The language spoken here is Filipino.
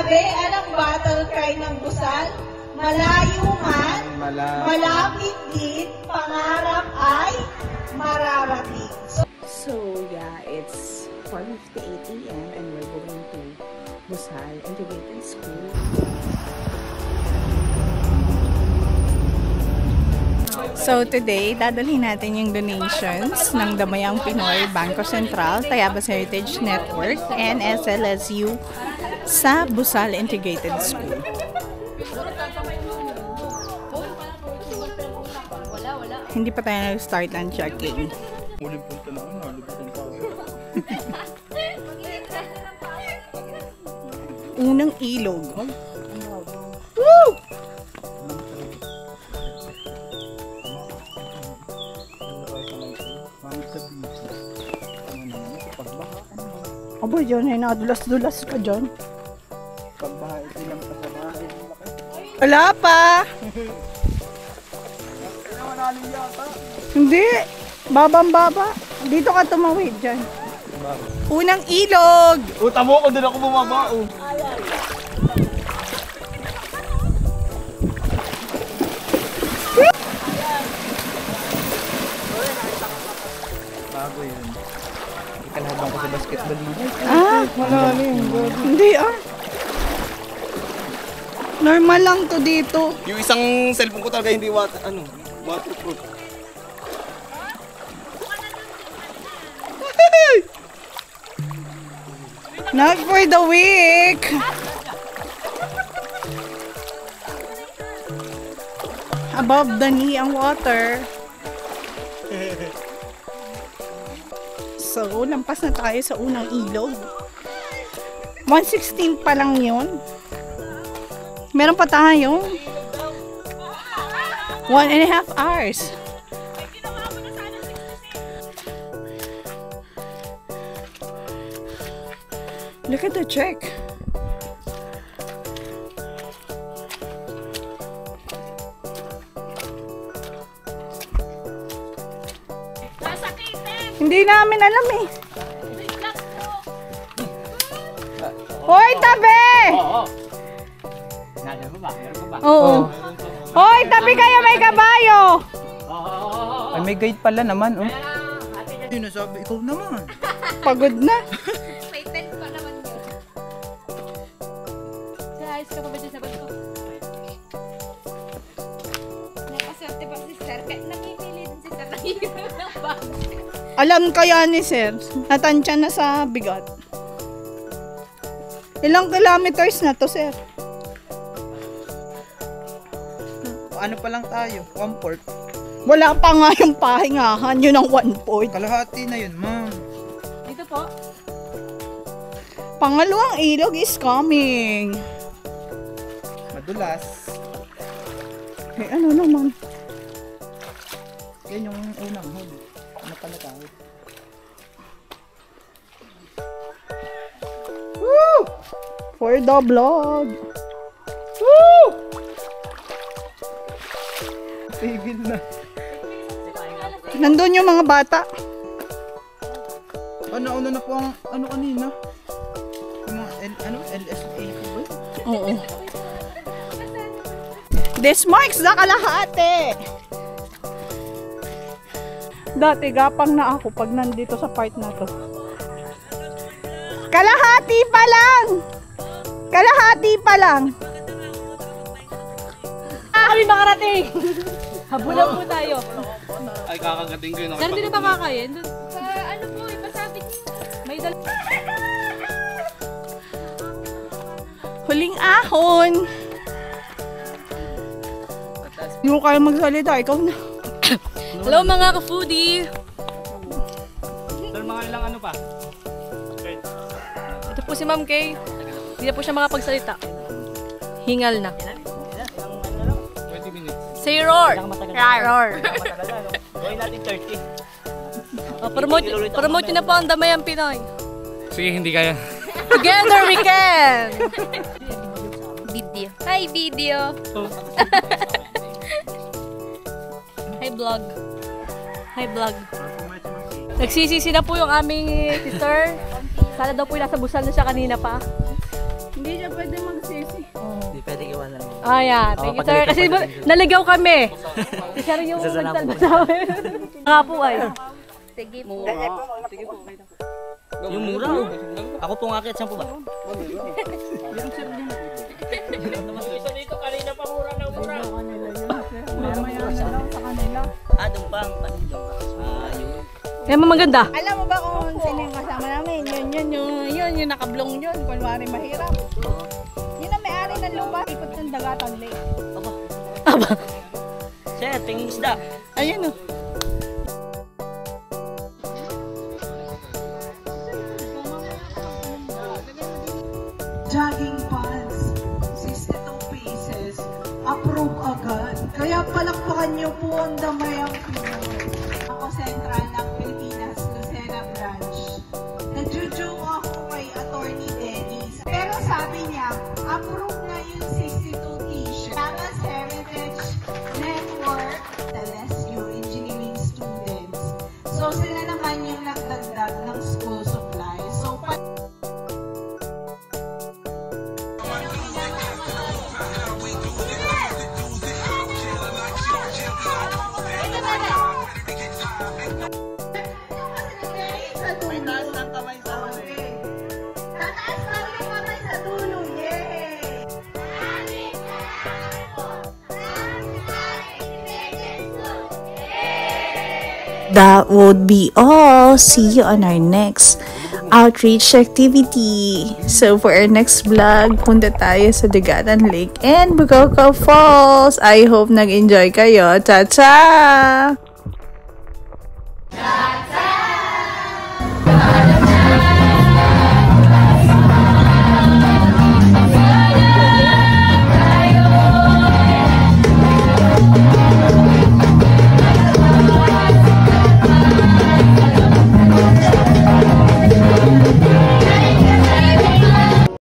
Sabi, anong battle cry ng Busal? Malayo man, malapit din, pangarap ay mararating. So yeah, it's 4:58 AM and we're going to Busal Integrated School. So today, dadalhin natin yung donations ng Damayang Pinoy, Bangko Sentral, Tayabas Heritage Network, and SLSU sa Busal Integrated School. Hindi pa tayo nag-start ng check-in. Muling punta na ako, nalibutan pa ako. Unang ilog. Woo! Abo, dyan ay nadulas-dulas ka dyan. Pagbahay, ilang pa sa bahay. Wala pa! Hindi! Babang-baba. Dito ka tumawid dyan. Unang ilog! Uta mo ko, doon ako bumaba. Bago yun. Ikalabang ko sa basketball mo. Ah! Malalim. Hindi ah. Normal lang to dito. Yung isang cellphone ko talaga hindi waterproof. Not for the weak. Above the knee ang water. So, lampas na tayo sa unang ilog. 1:16 pa lang yun. Meron pa tayo 1.5 hours. Look at the check. Hindi namin alam eh. Hoy, tabi! Oo. Hoy, tabi kayo, may kabayo! Ay, may guide pala naman, oh. Hindi nasabi, ikaw naman. Pagod na. May tent pa naman yun. Guys, ka pa ba dyan sa bato? Napaswerte pa si Sir. Kahit namimili din si Sir. Nahihirap ng bag. Alam kaya ni Sir, natansya na sa bigat. Ilang kilometers na to, Sir? Ano pa lang tayo? 1/4. Wala pa nga yung pahingahan, yun ang 1 point. Kalahati na yun, ma'am. Dito po. Pangalawang ilog is coming. Madulas. Eh, ano naman? Yan yung unang hole. Ano pala tayo? Woo! For the vlog. Woo! Tigil na. Nandun yung mga bata. Ano na po ang kanina? Yung mga LSA po ba? Oo. This marks the kalahati. Dati gapang na ako pag nandito sa part na to. Kalahati pa lang! Kalahati pa lang! Kami makarating! Habulan po tayo. Ay, kakagating ko yun. Sir, hindi na ba kakain? Ano po, ipasabit niyo. May dal... Huling ahon! Hindi mo kaya magsalita, ikaw na. Hello mga ka-foodie! Sir, mga ilang ano pa? Ito po si Ma'am Kay. Hindi na po siya makapagsalita. Hingal na. 20 minutes. Say roar! Roar! Gawin natin 30. Promote nyo na po ang Damayang Pinoy. Sige, hindi kaya. Together we can! Video. Hi video! Hi vlog. Hi vlog. Nagsisisi na po yung aming sister. Sana daw po nasa Busal na siya kanina pa. Hindi siya pwede magsisi. Hindi pwede iwanan mo. Ah, yeah. Thank you, sir. Kasi naligaw kami. Si sir yung nagsalba sa amin. Nga po ay. Sige po. Yung mura oh. Ako pong akit, saan po ba? Dito kanina pa mura na mura. Ah, doon pa ang kanina. Yun. Kaya maganda. Alam mo ba kung sino yung kasama namin? Yun, yung nakablong yun. Kunwari mahirap. Yun ang may-ari ng lupa. Ikot ng Dagatan Lake. Aba. Sir, tingin isda. Ayun o. Jogging pants, 62 pieces, approve agad. Kaya palakpakan niyo po ang Damayang Pinoy. Ako sentral ng Pilipinas, Lucena Branch. Nagjo-joke ako kay Attorney Dennis. Pero sabi niya, approve na yung 62 t-shirt. Tamas Heritage Network, the LSU engineering students. So sila naman yung nagdagdag ng school supply. So that would be all. See you on our next outreach activity. So for our next vlog, punta tayo sa Dagatan Lake and Bucaca Falls. I hope nag-enjoy kayo. Cha-cha!